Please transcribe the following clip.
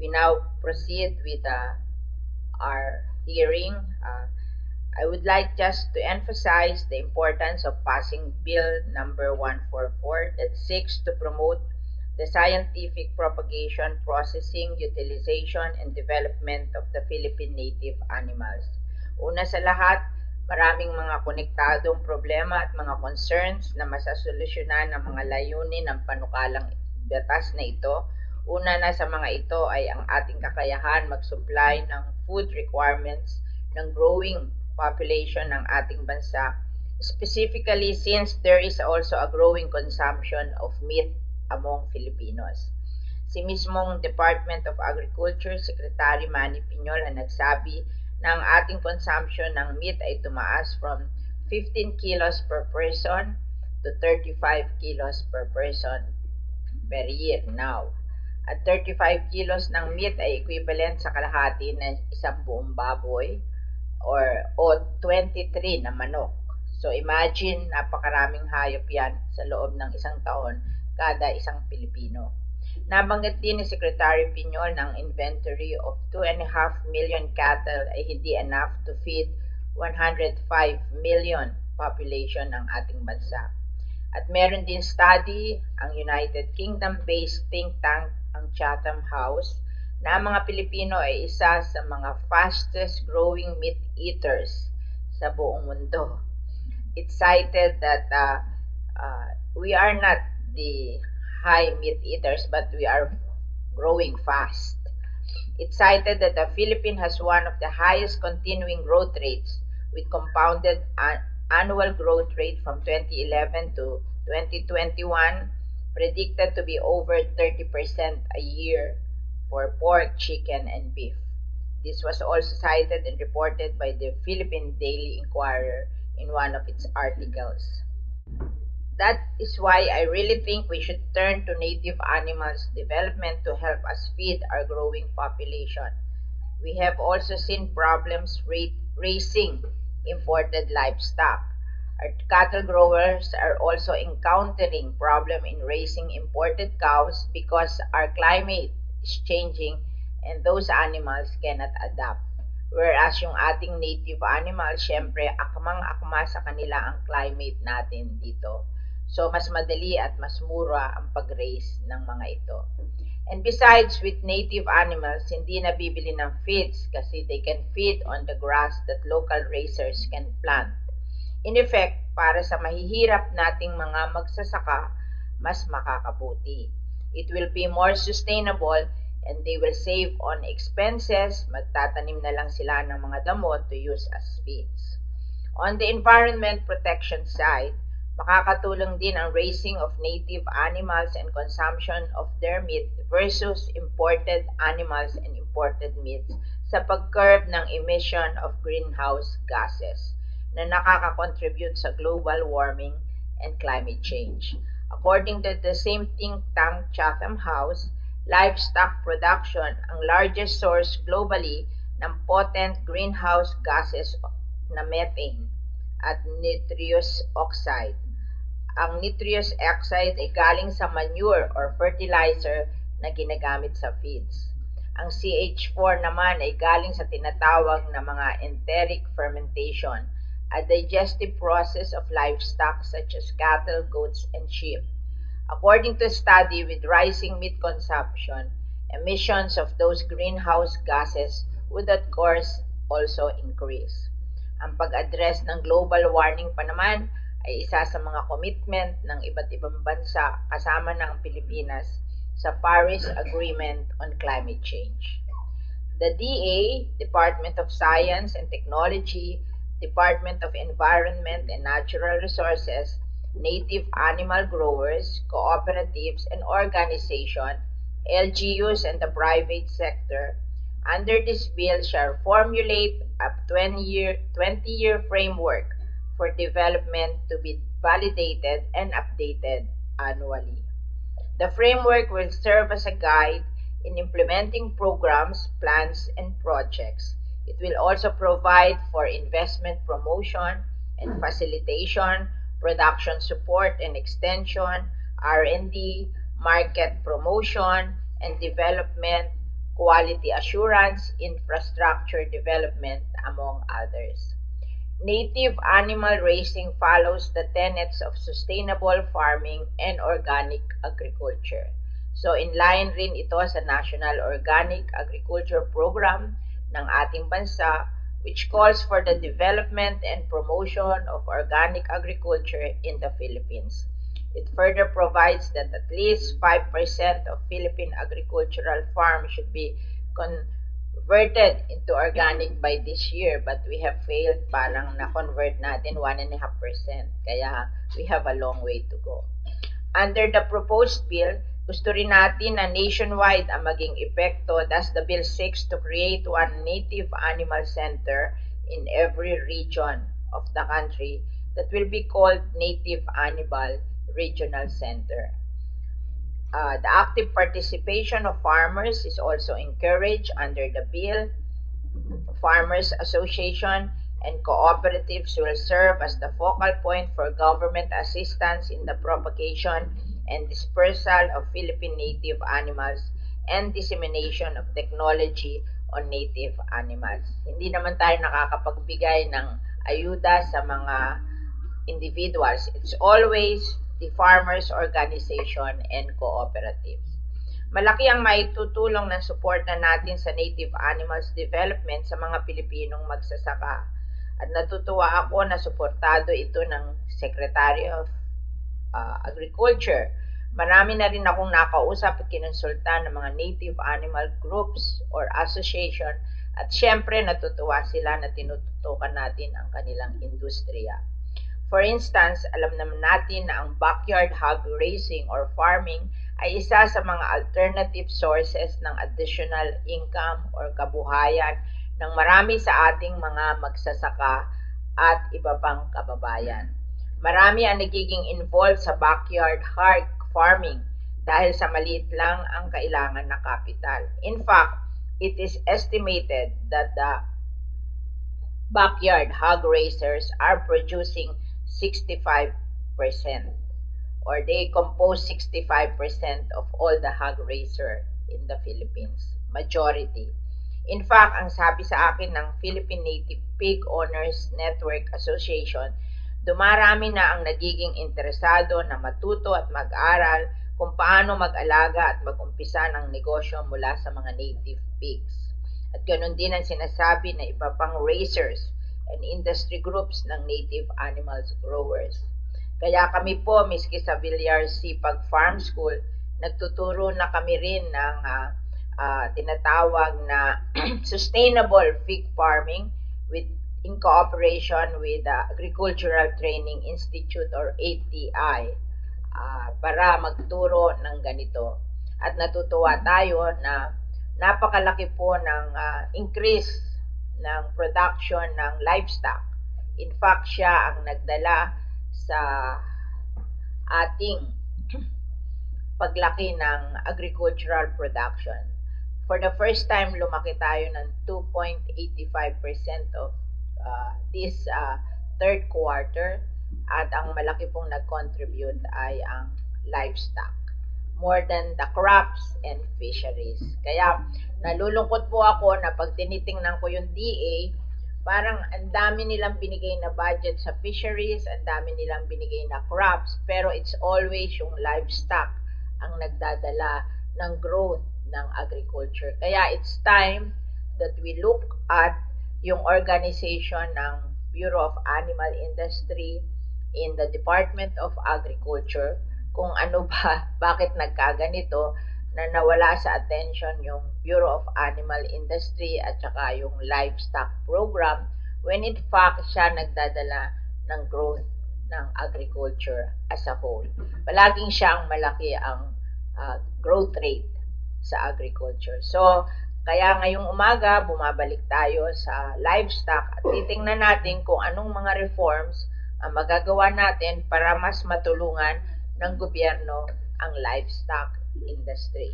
We now proceed with our hearing. I would like just to emphasize the importance of passing Bill number 144 that seeks to promote the scientific propagation, processing, utilization, and development of the Philippine native animals. Una sa lahat, maraming mga konektadong problema at mga concerns na masasolusyonan ng mga layunin ng panukalang batas na ito. Una na sa mga ito ay ang ating kakayahan mag-supply ng food requirements ng growing population ng ating bansa, specifically since there is also a growing consumption of meat among Filipinos. Si mismong Department of Agriculture Secretary Manny Piñol ang nagsabi na ang ating consumption ng meat ay tumaas from 15 kilos per person to 35 kilos per person per year now. At 35 kilos ng meat ay equivalent sa kalahati ng isang buong baboy o 23 na manok. So imagine, napakaraming hayop yan sa loob ng isang taon kada isang Pilipino. Nabanggit din ni Secretary Piñol ng inventory of 2.5 million cattle ay hindi enough to feed 105 million population ng ating bansa. At meron din study ang United Kingdom-based think tank ang Chatham House na ang mga Pilipino ay isa sa mga fastest growing meat eaters sa buong mundo. It cited that we are not the high meat eaters, but we are growing fast. It cited that the Philippines has one of the highest continuing growth rates with compounded annual growth rate from 2011 to 2021 predicted to be over 30% a year for pork, chicken, and beef. This was also cited and reported by the Philippine Daily Inquirer in one of its articles. That is why I really think we should turn to native animals development to help us feed our growing population. We have also seen problems raising imported livestock. Our cattle growers are also encountering problem in raising imported cows because our climate is changing and those animals cannot adapt. Whereas yung ating native animals, syempre, akmang-akma sa kanila ang climate natin dito. So, mas madali at mas mura ang pag-raise ng mga ito. And besides, with native animals, hindi nabibili ng feeds kasi they can feed on the grass that local raisers can plant. In effect, para sa mahihirap nating mga magsasaka, mas makakabuti. It will be more sustainable and they will save on expenses. Magtatanim na lang sila ng mga damo to use as feeds. On the environment protection side, makakatulong din ang raising of native animals and consumption of their meat versus imported animals and imported meats sa pag-curb ng emission of greenhouse gases na nakaka-contribute sa global warming and climate change. According to the same think tank Chatham House, livestock production ang largest source globally ng potent greenhouse gases na methane at nitrous oxide. Ang nitrous oxide ay galing sa manure or fertilizer na ginagamit sa feeds. Ang CH4 naman ay galing sa tinatawag na mga enteric fermentation, a digestive process of livestock such as cattle, goats, and sheep. According to a study with rising meat consumption, emissions of those greenhouse gases would of course also increase. Ang pag-address ng global warming pa naman ay isa sa mga commitment ng iba't ibang bansa kasama ng Pilipinas sa Paris Agreement on Climate Change. The DA, Department of Science and Technology, Department of Environment and Natural Resources, native animal growers, cooperatives, and organizations, LGUs, and the private sector, under this bill shall formulate a 20-year framework for development to be validated and updated annually. The framework will serve as a guide in implementing programs, plans, and projects. It will also provide for investment promotion and facilitation, production support and extension, R&D, market promotion and development, quality assurance, infrastructure development, among others. Native animal raising follows the tenets of sustainable farming and organic agriculture. So in line rin ito sa National Organic Agriculture Program ng ating bansa, which calls for the development and promotion of organic agriculture in the Philippines. It further provides that at least 5% of Philippine agricultural farms should be converted into organic by this year, but we have failed, parang na-convert natin 1.5%. Kaya we have a long way to go. Under the proposed bill, gusto rin natin na nationwide ang maging epekto. Thus, the bill seeks to create one native animal center in every region of the country that will be called Native Animal Regional Center. The active participation of farmers is also encouraged under the bill. Farmers Association and cooperatives will serve as the focal point for government assistance in the propagation and dispersal of Philippine native animals and dissemination of technology on native animals. Hindi naman tayo nakakapagbigay ng ayuda sa mga individuals. It's always the farmers organization and cooperatives. Malaki ang maitutulong ng suporta natin sa native animals development sa mga Pilipinong magsasaka. At natutuwa ako na suportado ito ng Secretary of Agriculture. Marami na rin akong nakausap at kinonsulta ng mga native animal groups or association at syempre natutuwa sila na tinututukan natin ang kanilang industriya. For instance, alam naman natin na ang backyard hog raising or farming ay isa sa mga alternative sources ng additional income or kabuhayan ng marami sa ating mga magsasaka at iba pang kababayan. Marami ang nagiging involved sa backyard hog farming dahil sa maliit lang ang kailangan na kapital. In fact, it is estimated that the backyard hog raisers are producing 65% or they compose 65% of all the hog raiser in the Philippines. Majority. In fact, ang sabi sa akin ng Philippine Native Pig Owners Network Association, dumarami na ang nagiging interesado na matuto at mag-aral kung paano mag-alaga at mag-umpisa ng negosyo mula sa mga native pigs. At ganoon din ang sinasabi na iba pang raisers and industry groups ng native animals growers. Kaya kami po, miski sa Villar Sipag Farm School, nagtuturo na kami rin ng tinatawag na sustainable pig farming in cooperation with the Agricultural Training Institute or ATI para magturo ng ganito. At natutuwa tayo na napakalaki po ng increase ng production ng livestock. In fact, siya ang nagdala sa ating paglaki ng agricultural production. For the first time, lumaki tayo ng 2.85% of this third quarter at ang malaki pong nag-contribute ay ang livestock, more than the crops and fisheries. Kaya nalulungkot po ako na pag tinitingnan ko yung DA, parang ang dami nilang binigay na budget sa fisheries, ang dami nilang binigay na crops, pero it's always yung livestock ang nagdadala ng growth ng agriculture. Kaya it's time that we look at yung organization ng Bureau of Animal Industry in the Department of Agriculture, kung ano ba, bakit nagkaganito na nawala sa attention yung Bureau of Animal Industry at saka yung livestock program when in fact siya nagdadala ng growth ng agriculture as a whole. Palaging siya ang malaki ang growth rate sa agriculture. So, kaya ngayong umaga, bumabalik tayo sa livestock at titingnan natin kung anong mga reforms ang magagawa natin para mas matulungan ng gobyerno ang livestock industry.